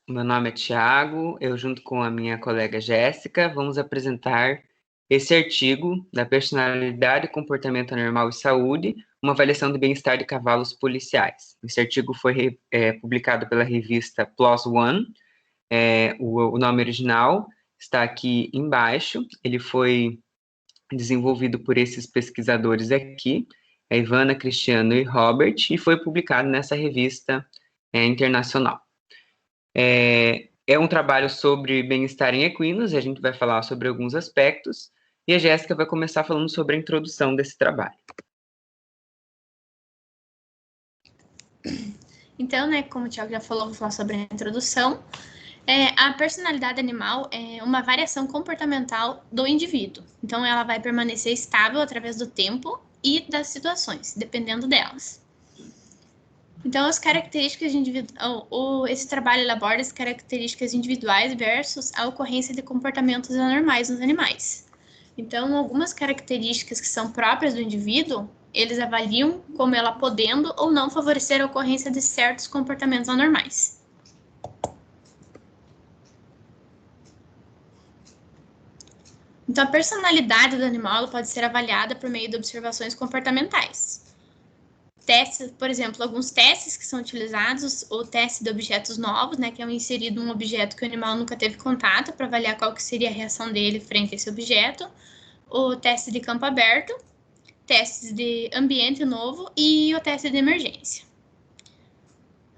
Meu nome é Tiago, eu junto com a minha colega Jéssica vamos apresentar esse artigo da personalidade, comportamento anormal e saúde, uma avaliação do bem-estar de cavalos policiais. Esse artigo foi publicado pela revista PLOS ONE, o nome original está aqui embaixo, ele foi desenvolvido por esses pesquisadores aqui, a Ivana, Cristiano e Robert, e foi publicado nessa revista internacional. É um trabalho sobre bem-estar em equinos, e a gente vai falar sobre alguns aspectos, e a Jéssica vai começar falando sobre a introdução desse trabalho. Então, né, como o Thiago já falou, vou falar sobre a introdução. A personalidade animal é uma variação comportamental do indivíduo. Então, ela vai permanecer estável através do tempo e das situações, dependendo delas. Então, as características esse trabalho aborda as características individuais versus a ocorrência de comportamentos anormais nos animais. Então, algumas características que são próprias do indivíduo, eles avaliam como ela podendo ou não favorecer a ocorrência de certos comportamentos anormais. Então, a personalidade do animal pode ser avaliada por meio de observações comportamentais. Testes, por exemplo, alguns testes que são utilizados, o teste de objetos novos, né, que é inserido um objeto que o animal nunca teve contato, para avaliar qual que seria a reação dele frente a esse objeto, o teste de campo aberto, testes de ambiente novo e o teste de emergência.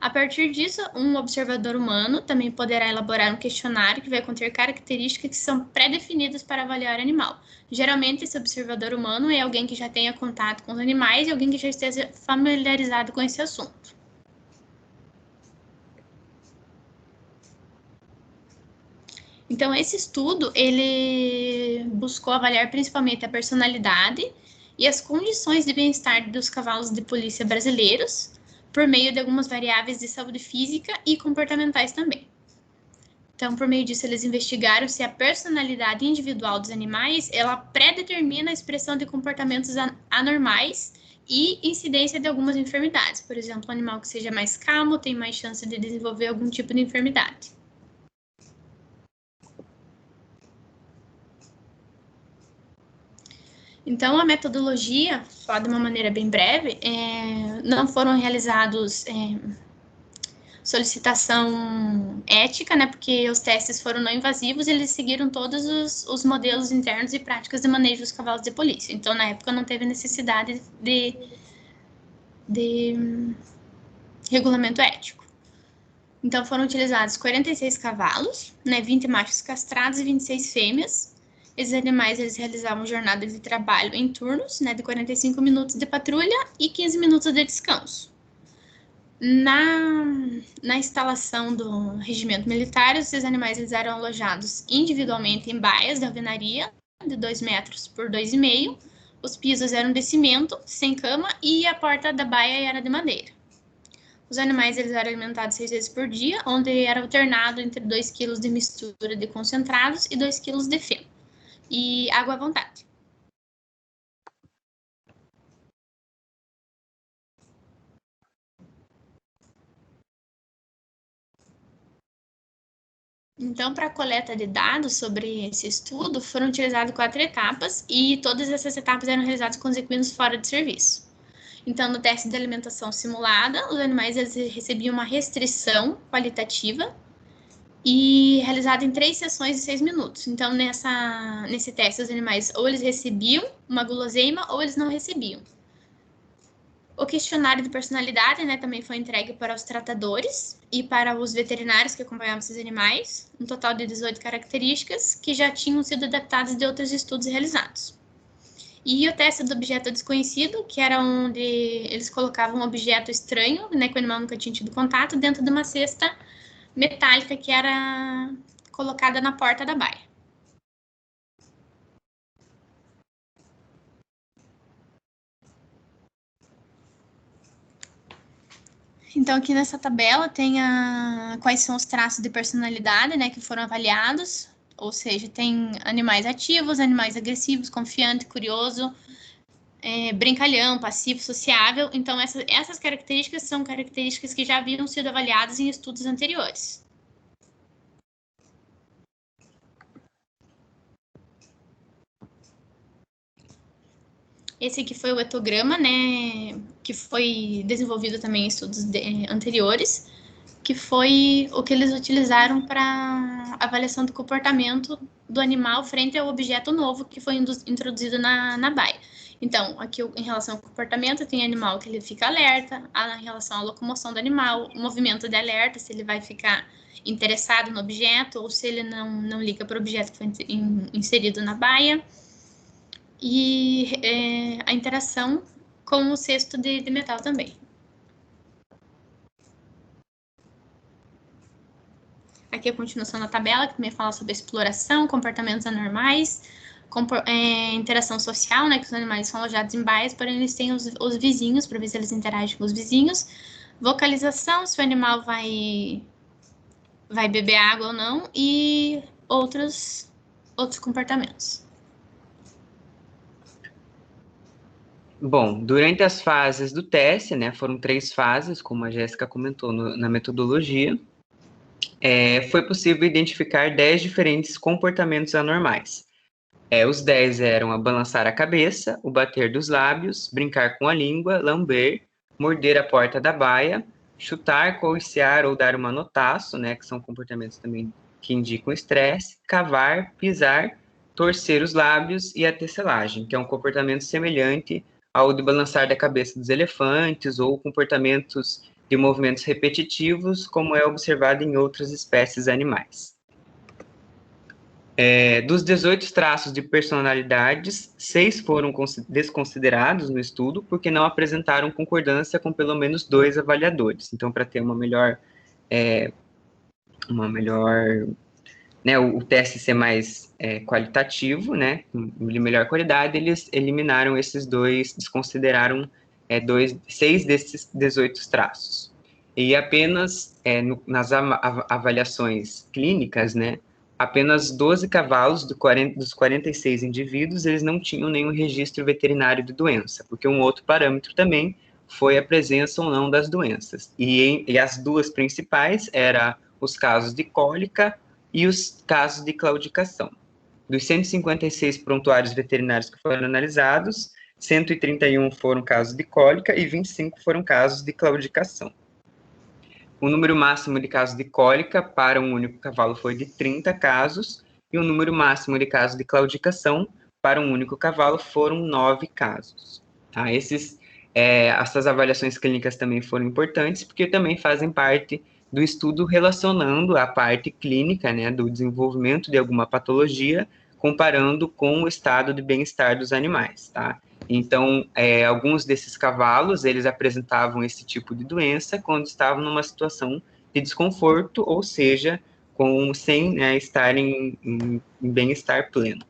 A partir disso, um observador humano também poderá elaborar um questionário que vai conter características que são pré-definidas para avaliar o animal. Geralmente, esse observador humano é alguém que já tenha contato com os animais e alguém que já esteja familiarizado com esse assunto. Então, esse estudo, ele buscou avaliar principalmente a personalidade e as condições de bem-estar dos cavalos de polícia brasileiros, por meio de algumas variáveis de saúde física e comportamentais também. Então, por meio disso, eles investigaram se a personalidade individual dos animais, ela pré-determina a expressão de comportamentos anormais e incidência de algumas enfermidades. Por exemplo, um animal que seja mais calmo tem mais chance de desenvolver algum tipo de enfermidade. Então, a metodologia, falar de uma maneira bem breve, não foram realizados solicitação ética, né, porque os testes foram não invasivos e eles seguiram todos os modelos internos e práticas de manejo dos cavalos de polícia. Então, na época, não teve necessidade de regulamento ético. Então, foram utilizados 46 cavalos, né, 20 machos castrados e 26 fêmeas. Esses animais, eles realizavam jornada de trabalho em turnos, né, de 45 minutos de patrulha e 15 minutos de descanso. Na instalação do regimento militar, esses animais eles eram alojados individualmente em baias de alvenaria, de 2 metros por 2,5. Os pisos eram de cimento, sem cama, e a porta da baia era de madeira. Os animais eles eram alimentados 6 vezes por dia, onde era alternado entre 2 kg de mistura de concentrados e 2 kg de feno. E água à vontade. Então, para a coleta de dados sobre esse estudo, foram utilizadas 4 etapas e todas essas etapas eram realizadas com os equinos fora de serviço. Então, no teste de alimentação simulada, os animais eles recebiam uma restrição qualitativa e realizada em 3 sessões de 6 minutos. Então, nesse teste, os animais ou eles recebiam uma guloseima ou eles não recebiam. O questionário de personalidade, né, também foi entregue para os tratadores e para os veterinários que acompanhavam esses animais, um total de 18 características que já tinham sido adaptadas de outros estudos realizados. E o teste do objeto desconhecido, que era onde eles colocavam um objeto estranho, né, que o animal nunca tinha tido contato, dentro de uma cesta metálica que era colocada na porta da baia. Então, aqui nessa tabela tem quais são os traços de personalidade, né, que foram avaliados, ou seja, tem animais ativos, animais agressivos, confiante, curioso, brincalhão, passivo, sociável. Então, essas características são características que já haviam sido avaliadas em estudos anteriores. Esse aqui foi o etograma, né, que foi desenvolvido também em estudos anteriores, que foi o que eles utilizaram para avaliação do comportamento do animal frente ao objeto novo que foi introduzido na baia. Então, aqui em relação ao comportamento, tem animal que ele fica alerta, em relação à locomoção do animal, o movimento de alerta, se ele vai ficar interessado no objeto ou se ele não liga para o objeto que foi inserido na baia. E a interação com o cesto de metal também. Aqui a continuação da tabela, que também fala sobre exploração, comportamentos anormais, interação social, né, que os animais são alojados em baias, porém eles têm os vizinhos, para ver se eles interagem com os vizinhos. Vocalização, se o animal vai beber água ou não, e outros comportamentos. Bom, durante as fases do teste, né, foram 3 fases, como a Jéssica comentou na metodologia, foi possível identificar 10 diferentes comportamentos anormais. Os 10 eram a balançar a cabeça, o bater dos lábios, brincar com a língua, lamber, morder a porta da baia, chutar, coicear ou dar um manotaço, né, que são comportamentos também que indicam estresse, cavar, pisar, torcer os lábios e a tecelagem, que é um comportamento semelhante ao de balançar da cabeça dos elefantes ou comportamentos de movimentos repetitivos, como é observado em outras espécies animais. Dos 18 traços de personalidades, 6 foram desconsiderados no estudo porque não apresentaram concordância com pelo menos 2 avaliadores. Então, para ter uma melhor, né, o teste ser mais qualitativo, né, de melhor qualidade, eles eliminaram esses 2, desconsideraram 6 desses 18 traços. E apenas nas avaliações clínicas, né, apenas 12 cavalos dos 46 indivíduos, eles não tinham nenhum registro veterinário de doença, porque um outro parâmetro também foi a presença ou não das doenças. E as duas principais eram os casos de cólica e os casos de claudicação. Dos 156 prontuários veterinários que foram analisados, 131 foram casos de cólica e 25 foram casos de claudicação. O número máximo de casos de cólica para um único cavalo foi de 30 casos, e o número máximo de casos de claudicação para um único cavalo foram 9 casos. Tá? Essas avaliações clínicas também foram importantes, porque também fazem parte do estudo relacionando a parte clínica, né, do desenvolvimento de alguma patologia, comparando com o estado de bem-estar dos animais, tá? Então, alguns desses cavalos, eles apresentavam esse tipo de doença quando estavam numa situação de desconforto, ou seja, sem estar em bem-estar pleno.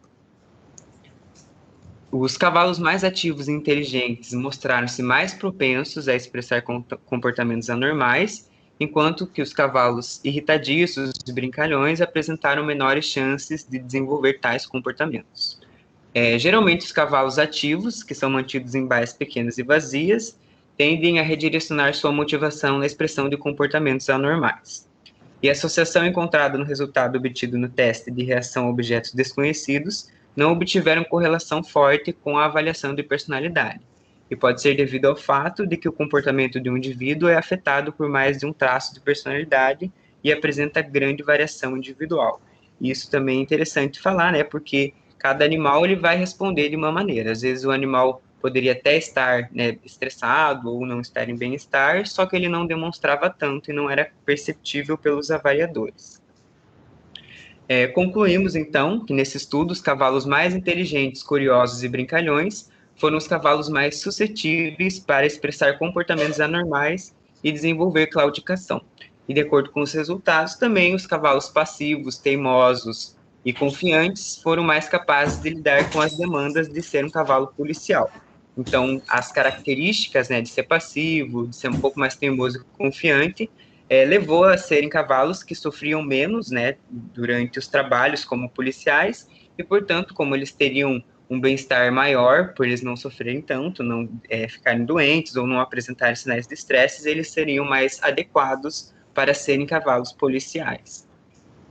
Os cavalos mais ativos e inteligentes mostraram-se mais propensos a expressar comportamentos anormais, enquanto que os cavalos irritadiços e brincalhões apresentaram menores chances de desenvolver tais comportamentos. Geralmente, os cavalos ativos, que são mantidos em baias pequenas e vazias, tendem a redirecionar sua motivação na expressão de comportamentos anormais. E a associação encontrada no resultado obtido no teste de reação a objetos desconhecidos não obtiveram correlação forte com a avaliação de personalidade, e pode ser devido ao fato de que o comportamento de um indivíduo é afetado por mais de um traço de personalidade e apresenta grande variação individual. E isso também é interessante falar, né, porque cada animal ele vai responder de uma maneira. Às vezes o animal poderia até estar, né, estressado ou não estar em bem-estar, só que ele não demonstrava tanto e não era perceptível pelos avaliadores. Concluímos, então, que nesse estudo os cavalos mais inteligentes, curiosos e brincalhões foram os cavalos mais suscetíveis para expressar comportamentos anormais e desenvolver claudicação. E, de acordo com os resultados, também os cavalos passivos, teimosos e confiantes foram mais capazes de lidar com as demandas de ser um cavalo policial. Então, as características, né, de ser passivo, de ser um pouco mais teimoso e confiante, levou a serem cavalos que sofriam menos, né, durante os trabalhos como policiais, e, portanto, como eles teriam um bem-estar maior, por eles não sofrerem tanto, não ficarem doentes ou não apresentarem sinais de estresse, eles seriam mais adequados para serem cavalos policiais.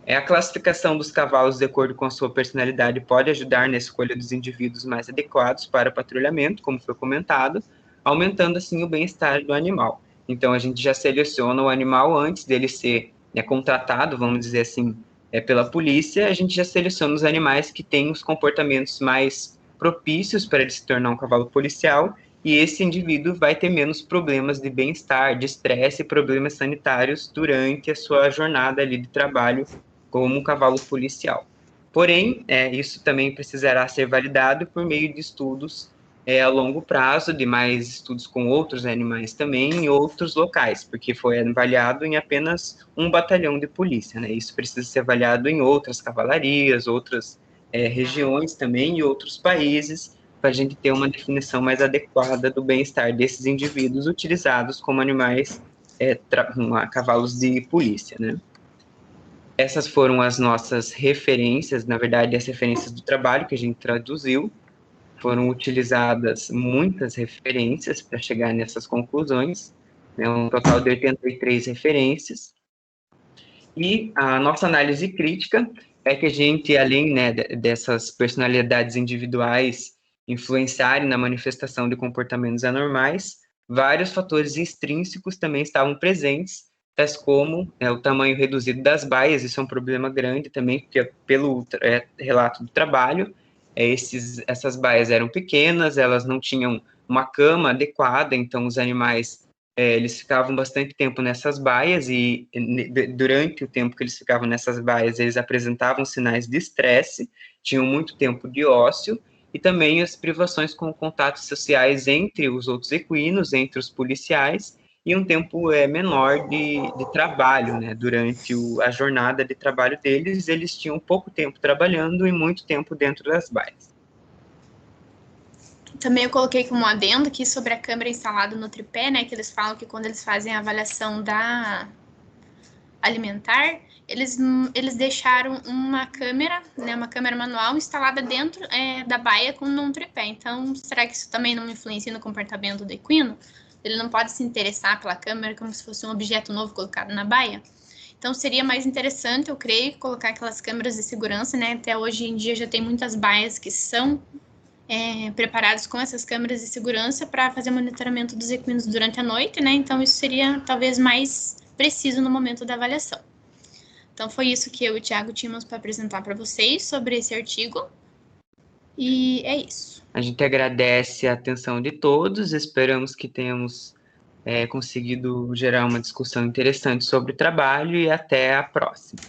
A classificação dos cavalos de acordo com a sua personalidade pode ajudar na escolha dos indivíduos mais adequados para o patrulhamento, como foi comentado, aumentando assim o bem-estar do animal. Então a gente já seleciona o animal antes dele ser contratado, vamos dizer assim, pela polícia, a gente já seleciona os animais que têm os comportamentos mais propícios para ele se tornar um cavalo policial, e esse indivíduo vai ter menos problemas de bem-estar, de estresse e problemas sanitários durante a sua jornada ali de trabalho como um cavalo policial. Porém, isso também precisará ser validado por meio de estudos a longo prazo, de mais estudos com outros animais também em outros locais, porque foi avaliado em apenas um batalhão de polícia, né? Isso precisa ser avaliado em outras cavalarias, outras regiões também e outros países, para a gente ter uma definição mais adequada do bem-estar desses indivíduos utilizados como animais, cavalos de polícia, né? Essas foram as nossas referências, na verdade, as referências do trabalho que a gente traduziu. Foram utilizadas muitas referências para chegar nessas conclusões, né, um total de 83 referências. E a nossa análise crítica é que a gente, além, né, dessas personalidades individuais influenciarem na manifestação de comportamentos anormais, vários fatores extrínsecos também estavam presentes, tais como o tamanho reduzido das baias. Isso é um problema grande também, porque pelo relato do trabalho, essas baias eram pequenas, elas não tinham uma cama adequada, então os animais eles ficavam bastante tempo nessas baias e durante o tempo que eles ficavam nessas baias, eles apresentavam sinais de estresse, tinham muito tempo de ócio e também as privações com contatos sociais entre os outros equinos, entre os policiais, e um tempo menor de trabalho, né? Durante a jornada de trabalho deles, eles tinham pouco tempo trabalhando e muito tempo dentro das baias. Também eu coloquei como adendo aqui sobre a câmera instalada no tripé, né? Que eles falam que quando eles fazem a avaliação da alimentar, eles deixaram uma câmera, né? Uma câmera manual instalada dentro da baia com um tripé. Então, será que isso também não influencia no comportamento do equino? Ele não pode se interessar pela câmera como se fosse um objeto novo colocado na baia? Então, seria mais interessante, eu creio, colocar aquelas câmeras de segurança, né? Até hoje em dia já tem muitas baias que são preparados com essas câmeras de segurança para fazer monitoramento dos equinos durante a noite, né? Então, isso seria talvez mais preciso no momento da avaliação. Então, foi isso que eu e o Thiago tínhamos para apresentar para vocês sobre esse artigo. E é isso. A gente agradece a atenção de todos, esperamos que tenhamos conseguido gerar uma discussão interessante sobre o trabalho e até a próxima.